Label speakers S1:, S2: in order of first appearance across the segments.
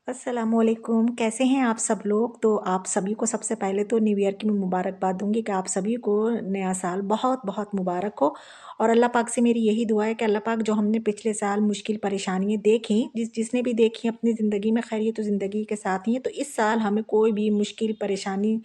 S1: अस्सलामुअलैकुम, कैसे हैं आप सब लोग? तो आप सभी को सबसे पहले तो न्यू ईयर की मैं मुबारकबाद दूँगी कि आप सभी को नया साल बहुत-बहुत मुबारक हो। और अल्लाह पाक से मेरी यही दुआ है कि अल्लाह पाक जो हमने पिछले साल मुश्किल परेशानियाँ देखी, जिसने भी देखी अपनी ज़िंदगी में, खैर ये तो ज़िंदगी के साथ ही है, तो इस साल हमें कोई भी मुश्किल परेशानी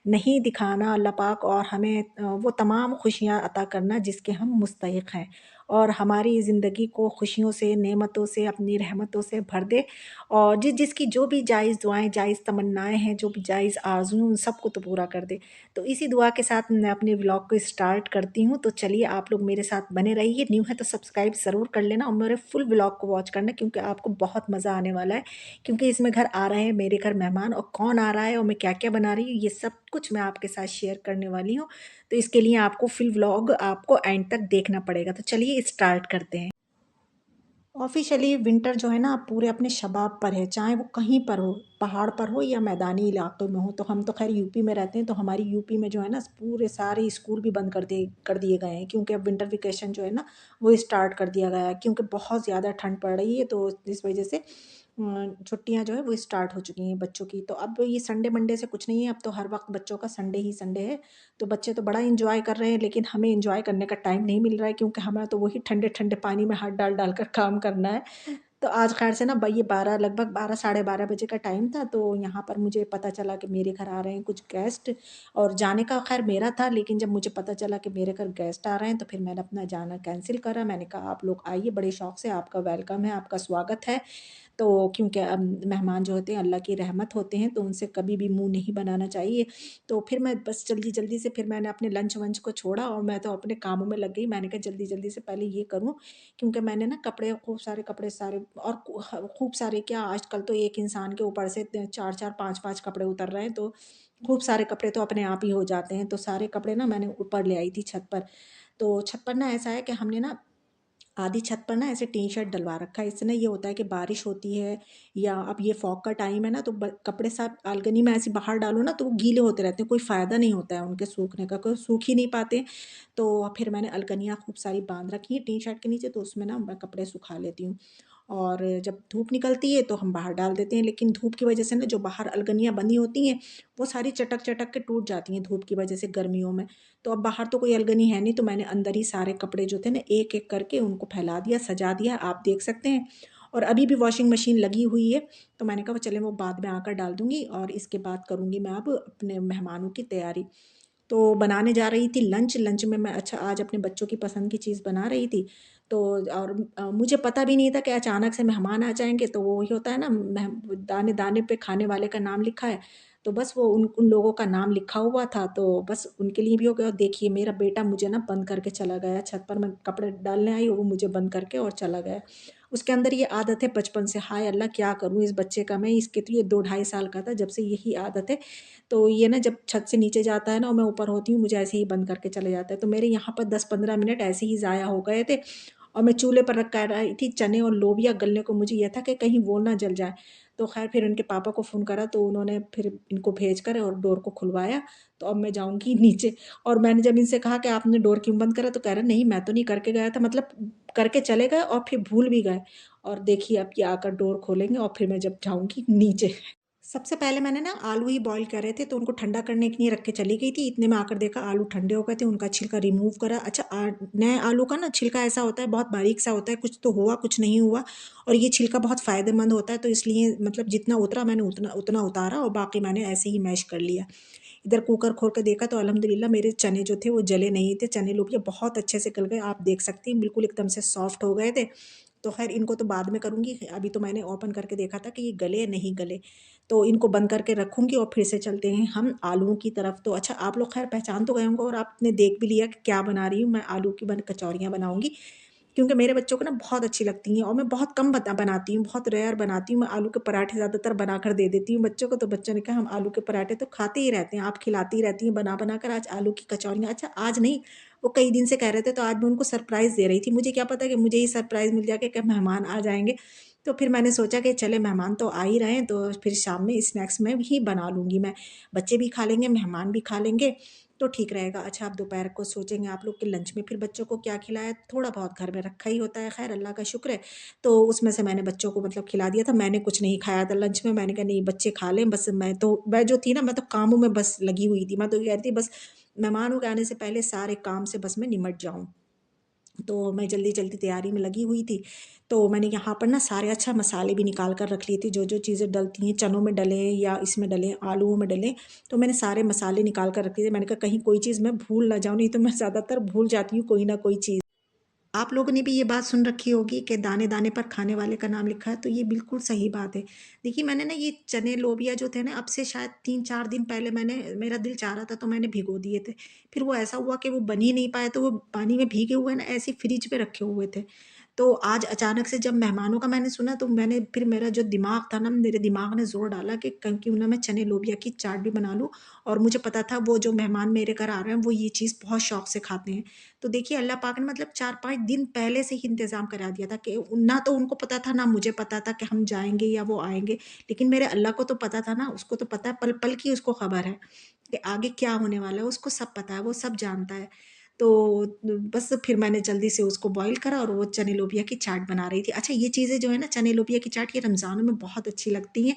S1: नहीं दिखाना अल्लाह पाक, और हमें वो तमाम खुशियाँ अता करना जिसके हम मुस्तहिक हैं। और हमारी ज़िंदगी को खुशियों से, नेमतों से, अपनी रहमतों से भर दे। और जिसकी जो भी जायज़ दुआएँ, जायज़ तमन्नाएँ हैं, जो भी जायज़ आरज़ू उन सबको तो पूरा कर दे। तो इसी दुआ के साथ मैं अपने व्लॉग को स्टार्ट करती हूँ। तो चलिए आप लोग मेरे साथ बने रहिए, न्यू है तो सब्सक्राइब ज़रूर कर लेना और मेरे फुल व्लॉग को वॉच करना, क्योंकि आपको बहुत मज़ा आने वाला है। क्योंकि इसमें घर आ रहे हैं मेरे घर मेहमान, और कौन आ रहा है और मैं क्या-क्या बना रही हूँ, ये सब कुछ मैं आपके साथ शेयर करने वाली हूँ। तो इसके लिए आपको फुल व्लॉग आपको एंड तक देखना पड़ेगा। तो चलिए स्टार्ट करते हैं। ऑफ़िशियली विंटर जो है ना पूरे अपने शबाब पर है, चाहे वो कहीं पर हो, पहाड़ पर हो या मैदानी इलाकों में हो। तो हम तो ख़ैर यूपी में रहते हैं, तो हमारी यूपी में जो है ना पूरे सारे स्कूल भी बंद कर दिए गए हैं, क्योंकि अब विंटर वेकेशन जो है ना वो स्टार्ट कर दिया गया है, क्योंकि बहुत ज़्यादा ठंड पड़ रही है। तो इस वजह से छुट्टियाँ जो है वो स्टार्ट हो चुकी हैं बच्चों की। तो अब ये संडे मंडे से कुछ नहीं है, अब तो हर वक़्त बच्चों का संडे ही संडे है। तो बच्चे तो बड़ा एन्जॉय कर रहे हैं, लेकिन हमें एन्जॉय करने का टाइम नहीं मिल रहा है, क्योंकि हमें तो वही ठंडे-ठंडे पानी में हाथ डाल-डाल कर काम करना है। तो आज ख़ैर से ना ये 12 लगभग 12 साढ़े 12 बजे का टाइम था, तो यहाँ पर मुझे पता चला कि मेरे घर आ रहे हैं कुछ गेस्ट। और जाने का ख़ैर मेरा था, लेकिन जब मुझे पता चला कि मेरे घर गेस्ट आ रहे हैं, तो फिर मैंने अपना जाना कैंसल करा। मैंने कहा आप लोग आइए, बड़े शौक से आपका वेलकम है, आपका स्वागत है। तो क्योंकि मेहमान जो होते हैं अल्लाह की रहमत होते हैं, तो उनसे कभी भी मुँह नहीं बनाना चाहिए। तो फिर मैं बस जल्दी-जल्दी से फिर मैंने अपने लंच-वंच को छोड़ा और मैं तो अपने कामों में लग गई। मैंने कहा जल्दी-जल्दी से पहले ये करूँ, क्योंकि मैंने ना खूब सारे कपड़े सारे, और खूब सारे क्या, आजकल तो एक इंसान के ऊपर से 4-4 5-5 कपड़े उतर रहे हैं, तो खूब सारे कपड़े तो अपने आप ही हो जाते हैं। तो सारे कपड़े ना मैंने ऊपर ले आई थी छत पर। तो छत पर ना ऐसा है कि हमने ना आधी छत पर ना ऐसे टी शर्ट डलवा रखा है। इससे ना ये होता है कि बारिश होती है या अब ये फॉग का टाइम है ना, तो कपड़े साफ आलगनी में ऐसे बाहर डालो ना तो वो गीले होते रहते हैं, कोई फ़ायदा नहीं होता है उनके सूखने का, कोई सूख ही नहीं पाते। तो फिर मैंने अलगनियाँ खूब सारी बांध रखी हैं टी शर्ट के नीचे, तो उसमें ना मैं कपड़े सुखा लेती हूँ। और जब धूप निकलती है तो हम बाहर डाल देते हैं, लेकिन धूप की वजह से ना जो बाहर अलगनियाँ बंधी होती हैं वो सारी चटक चटक के टूट जाती हैं धूप की वजह से गर्मियों में। तो अब बाहर तो कोई अलगनी है नहीं, तो मैंने अंदर ही सारे कपड़े जो थे ना एक-एक करके उनको फैला दिया, सजा दिया, आप देख सकते हैं। और अभी भी वॉशिंग मशीन लगी हुई है, तो मैंने कहा चलें वो बाद में आकर डाल दूँगी, और इसके बाद करूँगी मैं अब अपने मेहमानों की तैयारी। तो बनाने जा रही थी लंच, लंच में मैं अच्छा आज अपने बच्चों की पसंद की चीज़ बना रही थी। तो और मुझे पता भी नहीं था कि अचानक से मेहमान आ जाएँगे, तो वो वही होता है ना, दाने-दाने पे खाने वाले का नाम लिखा है, तो बस वो उन उन लोगों का नाम लिखा हुआ था, तो बस उनके लिए भी हो गया। और देखिए मेरा बेटा मुझे ना बंद करके चला गया छत पर, मैं कपड़े डालने आई और वो मुझे बंद करके और चला गया। उसके अंदर ये आदत है बचपन से, हाय अल्लाह क्या करूँ इस बच्चे का मैं, इसके तो ये 2 ढाई साल का था जब से यही आदत है। तो ये ना जब छत से नीचे जाता है ना और मैं ऊपर होती हूँ, मुझे ऐसे ही बंद करके चले जाता है। तो मेरे यहाँ पर 10-15 मिनट ऐसे ही ज़ाया हो गए थे। और मैं चूल्हे पर रख कर आई थी चने और लोबिया गलने को, मुझे ये था कि कहीं वो ना जल जाए। तो ख़ैर फिर उनके पापा को फ़ोन करा, तो उन्होंने फिर इनको भेज कर और डोर को खुलवाया। तो अब मैं जाऊँगी नीचे। और मैंने जब इनसे कहा कि आपने डोर क्यों बंद करा? तो कह रहे नहीं मैं तो नहीं करके गया था, मतलब करके चले गए और फिर भूल भी गए। और देखिए अब ये आकर डोर खोलेंगे और फिर मैं जब जाऊँगी नीचे। सबसे पहले मैंने ना आलू ही बॉयल करे थे, तो उनको ठंडा करने के लिए रख के चली गई थी। इतने में आकर देखा आलू ठंडे हो गए थे, उनका छिलका रिमूव करा। अच्छा नए आलू का ना छिलका ऐसा होता है, बहुत बारीक सा होता है, कुछ तो हुआ, कुछ नहीं हुआ। और ये छिलका बहुत फ़ायदेमंद होता है, तो इसलिए मतलब जितना उतरा मैंने उतना उतना उतारा और बाकी मैंने ऐसे ही मैश कर लिया। इधर कुकर खोल के देखा तो अल्हम्दुलिल्लाह मेरे चने जो थे वो जले नहीं थे। चने लोबिया बहुत अच्छे से गल गए, आप देख सकती हैं बिल्कुल एकदम से सॉफ्ट हो गए थे। तो ख़ैर इनको तो बाद में करूँगी, अभी तो मैंने ओपन करके देखा था कि ये गले या नहीं गले। तो इनको बंद करके रखूँगी और फिर से चलते हैं हम आलूओं की तरफ। तो अच्छा आप लोग ख़ैर पहचान तो गए होंगे और आपने देख भी लिया कि क्या बना रही हूँ मैं, आलू की कचौरियाँ बनाऊँगी। क्योंकि मेरे बच्चों को ना बहुत अच्छी लगती हैं और मैं बहुत कम बनाती हूँ, बहुत रेयर बनाती हूँ। मैं आलू के पराठे ज़्यादातर बनाकर दे देती हूँ बच्चों को, तो बच्चों ने कहा हम आलू के पराठे तो खाते ही रहते हैं, आप खिलाती रहती हैं बना-बना कर, आज आलू की कचौरियाँ। अच्छा आज नहीं, वो कई दिन से कह रहे थे, तो आज मैं उनको सरप्राइज़ दे रही थी। मुझे क्या पता कि मुझे ही सरप्राइज़ मिल जाए कि मेहमान आ जाएँगे। तो फिर मैंने सोचा कि चले मेहमान तो आ ही रहे हैं, तो फिर शाम में स्नैक्स में ही बना लूँगी मैं। बच्चे भी खा लेंगे, मेहमान भी खा लेंगे। तो ठीक रहेगा। अच्छा, आप दोपहर को सोचेंगे आप लोग कि लंच में फिर बच्चों को क्या खिलाएँ? थोड़ा बहुत घर में रखा ही होता है, ख़ैर अल्लाह का शुक्र है। तो उसमें से मैंने बच्चों को मतलब खिला दिया था, मैंने कुछ नहीं खाया था लंच में। मैंने कहा नहीं बच्चे खा लें, बस मैं जो थी ना, मैं तो कामों में बस लगी हुई थी। मैं तो ये कह रही थी बस मेहमानों के आने से पहले सारे काम से बस मैं निमट जाऊँ। तो मैं जल्दी-जल्दी तैयारी में लगी हुई थी। तो मैंने यहाँ पर ना सारे अच्छा मसाले भी निकाल कर रख लिए थे, जो-जो चीज़ें डलती हैं, चनों में डलें या इसमें डलें, आलूओं में डलें, तो मैंने सारे मसाले निकाल कर रख लिए थे। मैंने कहा कहीं कोई चीज़ मैं भूल ना जाऊँ, नहीं तो मैं ज़्यादातर भूल जाती हूँ कोई ना कोई चीज़। आप लोगों ने भी ये बात सुन रखी होगी कि दाने-दाने पर खाने वाले का नाम लिखा है, तो ये बिल्कुल सही बात है। देखिए, मैंने ना ये चने लोबिया जो थे ना, अब से शायद 3-4 दिन पहले मेरा दिल चाह रहा था तो मैंने भिगो दिए थे। फिर वो ऐसा हुआ कि वो बन ही नहीं पाए, तो वो पानी में भीगे हुए ना ऐसे ही फ्रिज में रखे हुए थे। तो आज अचानक से जब मेहमानों का मैंने सुना, तो फिर मेरा जो दिमाग था ना, मेरे दिमाग ने ज़ोर डाला कि क क्यों ना मैं चने लोबिया की चाट भी बना लूँ। और मुझे पता था वो जो मेहमान मेरे घर आ रहे हैं, वो ये चीज़ बहुत शौक से खाते हैं। तो देखिए अल्लाह पाक ने मतलब 4-5 दिन पहले से ही इंतज़ाम करा दिया था कि ना तो उनको पता था, ना मुझे पता था कि हम जाएँगे या वो आएँगे। लेकिन मेरे अल्लाह को तो पता था ना, उसको तो पता है, पल-पल की उसको खबर है कि आगे क्या होने वाला है, उसको सब पता है, वो सब जानता है। तो बस फिर मैंने जल्दी से उसको बॉयल करा और वो चने लोबिया की चाट बना रही थी। अच्छा, ये चीज़ें जो है ना, चने लोबिया की चाट, ये रमज़ानों में बहुत अच्छी लगती हैं।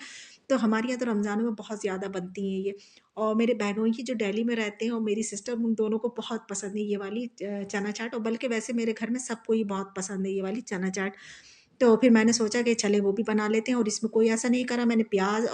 S1: तो हमारे यहाँ तो रमज़ानों में बहुत ज़्यादा बनती हैं ये। और मेरे बहनोई की जो दिल्ली में रहते हैं और मेरी सिस्टर, उन दोनों को बहुत पसंद है ये वाली चना चाट, और बल्कि वैसे मेरे घर में सबको ही बहुत पसंद है ये वाली चना चाट। तो फिर मैंने सोचा कि चले वो भी बना लेते हैं, और इसमें कोई ऐसा नहीं करा, मैंने प्याज़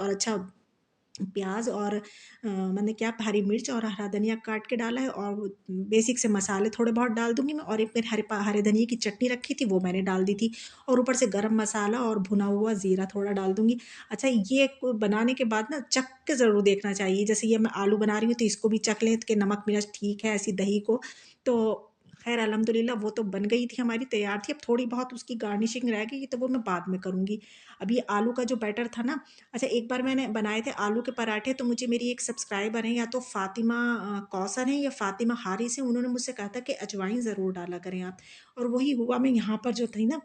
S1: और मैंने क्या हरी मिर्च और हरा धनिया काट के डाला है, और वो बेसिक से मसाले थोड़े बहुत डाल दूँगी मैं, और एक मेरे हरे धनिये की चटनी रखी थी वो मैंने डाल दी थी, और ऊपर से गरम मसाला और भुना हुआ ज़ीरा थोड़ा डाल दूँगी। अच्छा, ये को बनाने के बाद ना चख के ज़रूर देखना चाहिए। जैसे ये मैं आलू बना रही हूँ तो इसको भी चख लें कि नमक मिर्च ठीक है, ऐसी दही को। तो ख़ैर अल्हम्दुलिल्लाह वो तो बन गई थी, हमारी तैयार थी। अब थोड़ी बहुत उसकी गार्निशिंग रह गई, तो वो मैं बाद में करूँगी। अब ये आलू का जो बैटर था ना, अच्छा, एक बार मैंने बनाए थे आलू के पराठे, तो मुझे मेरी एक सब्सक्राइबर हैं, या तो फ़ातिमा कौसर हैं या फ़ातिमा हारिस हैं, उन्होंने मुझसे कहा था कि अजवाइन ज़रूर डाला करें आप। और वही हुआ, मैं यहाँ पर जो थी ना,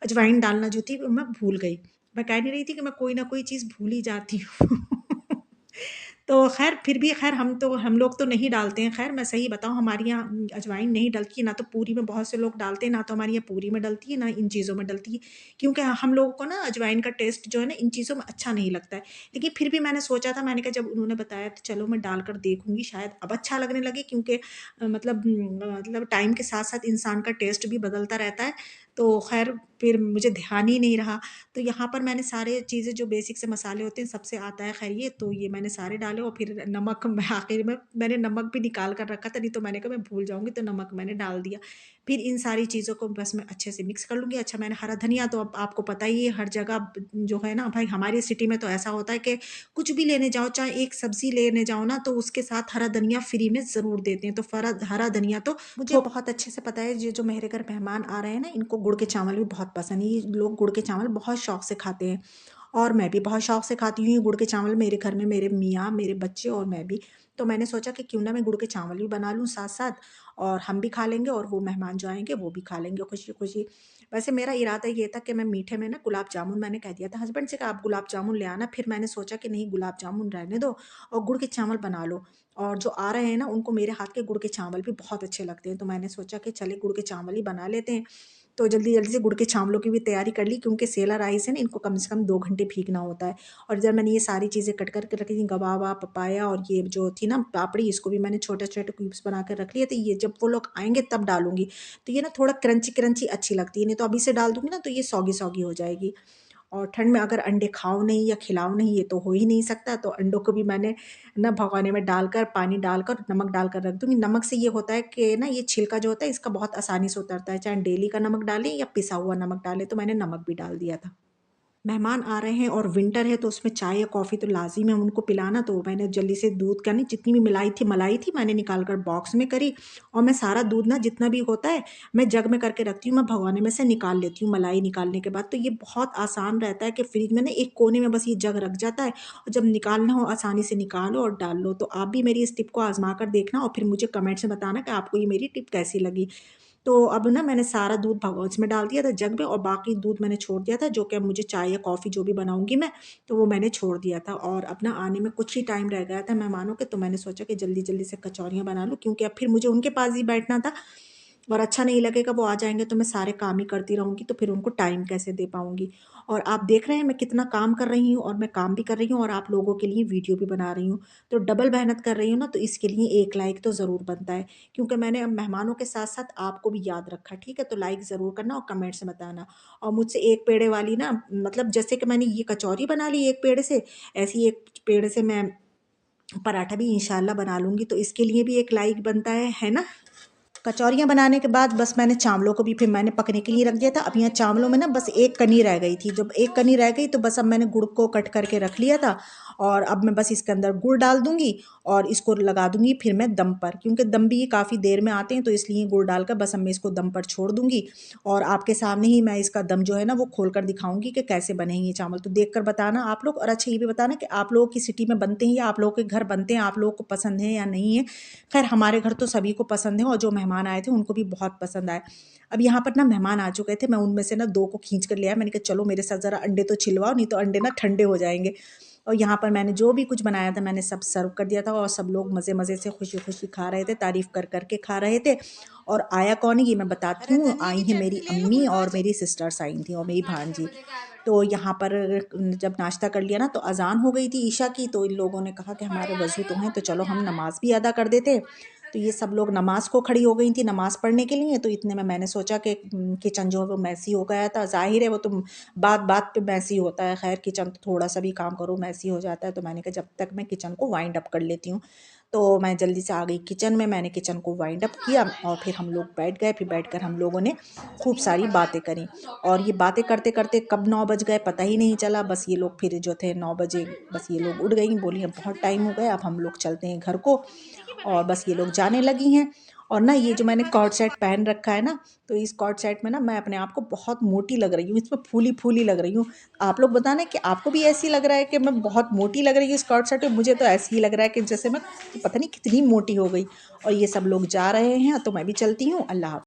S1: अजवाइन डालना जो थी वो मैं भूल गई। मैं कह नहीं रही थी कि मैं कोई ना कोई चीज़ भूल ही जाती हूँ। तो ख़ैर फिर भी ख़ैर हम लोग तो नहीं डालते हैं। ख़ैर मैं सही बताऊँ, हमारे यहाँ अजवाइन नहीं डलती है, ना तो पूरी में बहुत से लोग डालते हैं, ना तो हमारे यहाँ पूरी में डलती है, ना इन चीज़ों में डलती है। क्योंकि हम लोगों को ना अजवाइन का टेस्ट जो है ना इन चीज़ों में अच्छा नहीं लगता है। लेकिन फिर भी मैंने सोचा था, मैंने कहा जब उन्होंने बताया तो चलो मैं डाल कर देखूँगी, शायद अब अच्छा लगने लगे, क्योंकि मतलब टाइम के साथ-साथ इंसान का टेस्ट भी बदलता रहता है। तो ख़ैर फिर मुझे ध्यान ही नहीं रहा। तो यहाँ पर मैंने सारे चीज़ें जो बेसिक से मसाले होते हैं सबसे आता है ख़ैर ये, तो ये मैंने सारे डाले, और फिर नमक मैं आख़िर में मैंने नमक भी निकाल कर रखा था, नहीं तो मैंने कहा मैं भूल जाऊँगी, तो नमक मैंने डाल दिया। फिर इन सारी चीज़ों को बस मैं अच्छे से मिक्स कर लूँगी। अच्छा, मैंने हरा धनिया तो अब आपको पता ही है, हर जगह जो है ना भाई, हमारी सिटी में तो ऐसा होता है कि कुछ भी लेने जाओ, चाहे एक सब्ज़ी लेने जाओ ना, तो उसके साथ हरा धनिया फ्री में ज़रूर देते हैं। तो फरा हरा धनिया तो मुझे बहुत अच्छे से पता है, ये जो मेरे घर मेहमान आ रहे हैं ना, इनको गुड़ के चावल भी बहुत पसंद है। ये लोग गुड़ के चावल बहुत शौक से खाते हैं, और मैं भी बहुत शौक से खाती हूँ ये गुड़ के चावल। मेरे घर में मेरे मियाँ, मेरे बच्चे और मैं भी। तो मैंने सोचा कि क्यों ना मैं गुड़ के चावल भी बना लूँ साथ-साथ, और हम भी खा लेंगे और वो मेहमान जो आएँगे वो भी खा लेंगे खुशी-खुशी। वैसे मेरा इरादा ये था कि मैं मीठे में ना गुलाब जामुन, मैंने कह दिया था हस्बैंड से कि आप गुलाब जामुन ले आना। फिर मैंने सोचा कि नहीं, गुलाब जामुन रहने दो और गुड़ के चावल बना लो। और जो आ रहे हैं ना, उनको मेरे हाथ के गुड़ के चावल भी बहुत अच्छे लगते हैं, तो मैंने सोचा कि चलिए गुड़ के चावल ही बना लेते हैं। तो जल्दी-जल्दी से गुड़ के चावलों की भी तैयारी कर ली, क्योंकि सेला राइस है ना, इनको कम से कम 2 घंटे भीगना होता है। और इधर मैंने ये सारी चीज़ें कट कर के रखी थी, गवावा, पपाया, और ये जो थी ना पापड़ी, इसको भी मैंने छोटे-छोटे क्यूब्स बना के रख लिए थे। ये जब वो लोग आएँगे तब डालूँगी। तो ये ना थोड़ा क्रंची-क्रंची अच्छी लगती है, नहीं तो अभी से डाल दूँगी ना तो ये सौगी-सौगी हो जाएगी। और ठंड में अगर अंडे खाओ नहीं या खिलाओ नहीं, ये तो हो ही नहीं सकता। तो अंडों को भी मैंने ना भगोने में डालकर, पानी डालकर, नमक डालकर रख दूँगी। नमक से ये होता है कि ना, ये छिलका जो होता है इसका बहुत आसानी से उतरता है, चाहे डेली का नमक डालें या पिसा हुआ नमक डालें, तो मैंने नमक भी डाल दिया था। मेहमान आ रहे हैं और विंटर है, तो उसमें चाय या कॉफ़ी तो लाज़िम है उनको पिलाना, तो मैंने जल्दी से दूध का नहीं, जितनी भी मलाई थी मैंने निकाल कर बॉक्स में करी, और मैं सारा दूध ना जितना भी होता है, मैं जग में करके रखती हूँ, मैं भगोने में से निकाल लेती हूँ मलाई निकालने के बाद। तो ये बहुत आसान रहता है कि फ्रिज में ना एक कोने में बस ये जग रख जाता है, और जब निकालना हो आसानी से निकालो और डाल लो। तो आप भी मेरी इस टिप को आज़मा कर देखना, और फिर मुझे कमेंट्स में बताना कि आपको ये मेरी टिप कैसी लगी। तो अब ना मैंने सारा दूध उसमें डाल दिया था जग में, और बाकी दूध मैंने छोड़ दिया था, जो कि अब मुझे चाय या कॉफ़ी जो भी बनाऊँगी मैं, तो वो मैंने छोड़ दिया था। और अब ना आने में कुछ ही टाइम रह गया था मेहमानों के, तो मैंने सोचा कि जल्दी-जल्दी से कचौरियाँ बना लूँ, क्योंकि अब फिर मुझे उनके पास ही बैठना था और अच्छा नहीं लगेगा, वो आ जाएँगे तो मैं सारे काम ही करती रहूँगी, तो फिर उनको टाइम कैसे दे पाऊँगी। और आप देख रहे हैं मैं कितना काम कर रही हूँ, और मैं काम भी कर रही हूँ और आप लोगों के लिए वीडियो भी बना रही हूँ। तो डबल मेहनत कर रही हूँ ना, तो इसके लिए एक लाइक तो ज़रूर बनता है, क्योंकि मैंने अब मेहमानों के साथ-साथ आपको भी याद रखा, ठीक है? तो लाइक ज़रूर करना और कमेंट्स में बताना। और मुझसे एक पेड़े वाली ना, मतलब जैसे कि मैंने ये कचौरी बना ली एक पेड़ से, ऐसे ही एक पेड़ से मैं पराठा भी इंशाल्लाह बना लूँगी, तो इसके लिए भी एक लाइक बनता है ना? कचौरियाँ बनाने के बाद बस मैंने चावलों को भी फिर मैंने पकने के लिए रख दिया था। अब यहाँ चावलों में ना बस एक कनी रह गई थी। जब एक कनी रह गई तो बस अब मैंने गुड़ को कट करके रख लिया था, और अब मैं बस इसके अंदर गुड़ डाल दूँगी और इसको लगा दूँगी फिर मैं दम पर, क्योंकि दम भी काफ़ी देर में आते हैं, तो इसलिए गुड़ डालकर बस अब मैं इसको दम पर छोड़ दूँगी। और आपके सामने ही मैं इसका दम जो है ना वो खोल कर दिखाऊँगी कि कैसे बने हैं ये चावल। तो देख कर बताना आप लोग, और अच्छा ये भी बताना कि आप लोगों की सिटी में बनते हैं या आप लोगों के घर बनते हैं, आप लोगों को पसंद है या नहीं है। खैर हमारे घर तो सभी को पसंद है, और जो मेहमान आए थे उनको भी बहुत पसंद आए। अब यहाँ पर ना मेहमान आ चुके थे, मैं उनमें से ना 2 को खींच कर ले आया। मैंने कहा चलो मेरे साथ ज़रा अंडे तो छिलवाओ, नहीं तो अंडे ना ठंडे हो जाएँगे। और यहाँ पर मैंने जो भी कुछ बनाया था मैंने सब सर्व कर दिया था, और सब लोग मज़े-मज़े से खुशी-खुशी खा रहे थे, तारीफ़ कर के खा रहे थे। और आया कौन है ये मैं बताती
S2: अरे
S1: हूँ,
S2: धनिया
S1: आई
S2: की
S1: हैं मेरी
S2: चटनी ले लूं
S1: अम्मी और
S2: गुलबाज।
S1: मेरी सिस्टर्स आई थी और मेरी
S2: नाटक है
S1: भांजी।
S2: बजे का बैठा।
S1: तो यहाँ पर जब नाश्ता कर लिया ना तो अज़ान हो गई थी ईशा की, तो इन लोगों ने कहा कि
S2: पढ़े
S1: हमारे
S2: आ
S1: वज़ू
S2: रही
S1: तो
S2: हो
S1: हैं, तो
S2: अपना
S1: चलो हम
S2: ध्यान है।
S1: नमाज़ भी अदा कर देते। तो ये सब लोग नमाज़ को खड़ी हो गई थी, नमाज़ पढ़ने के लिए। तो इतने में मैंने सोचा कि किचन जो है वो मैसी हो गया था। ज़ाहिर है वो तो बात-बात पे मैसी होता है, ख़ैर किचन तो थोड़ा-सा भी काम करो मैसी हो जाता है। तो मैंने कहा जब तक मैं किचन को वाइंड अप कर लेती हूँ। तो मैं जल्दी से आ गई किचन में, मैंने किचन को वाइंड अप किया और फिर हम लोग बैठ गए। फिर बैठकर हम लोगों ने खूब सारी बातें करी, और ये बातें करते-करते कब 9 बज गए पता ही नहीं चला। बस ये लोग फिर जो थे 9 बजे बस ये लोग उठ गईं, बोली अब बहुत टाइम हो गया, अब हम लोग चलते हैं घर को। और बस ये लोग जाने लगी हैं। और ना ये जो मैंने कॉर्ड सेट पहन रखा है ना, तो इस कॉर्ड सेट में ना मैं अपने आप को बहुत मोटी लग रही हूँ, इसमें फूली-फूली लग रही हूँ। आप लोग बताना कि आपको भी ऐसे ही लग रहा है कि मैं बहुत मोटी लग रही हूँ इस कॉर्ड सेट में? मुझे तो ऐसे ही लग रहा है कि जैसे मैं पता नहीं कितनी मोटी हो गई। और ये सब लोग जा रहे हैं, तो मैं भी चलती हूँ। अल्लाह हाफ़िज़।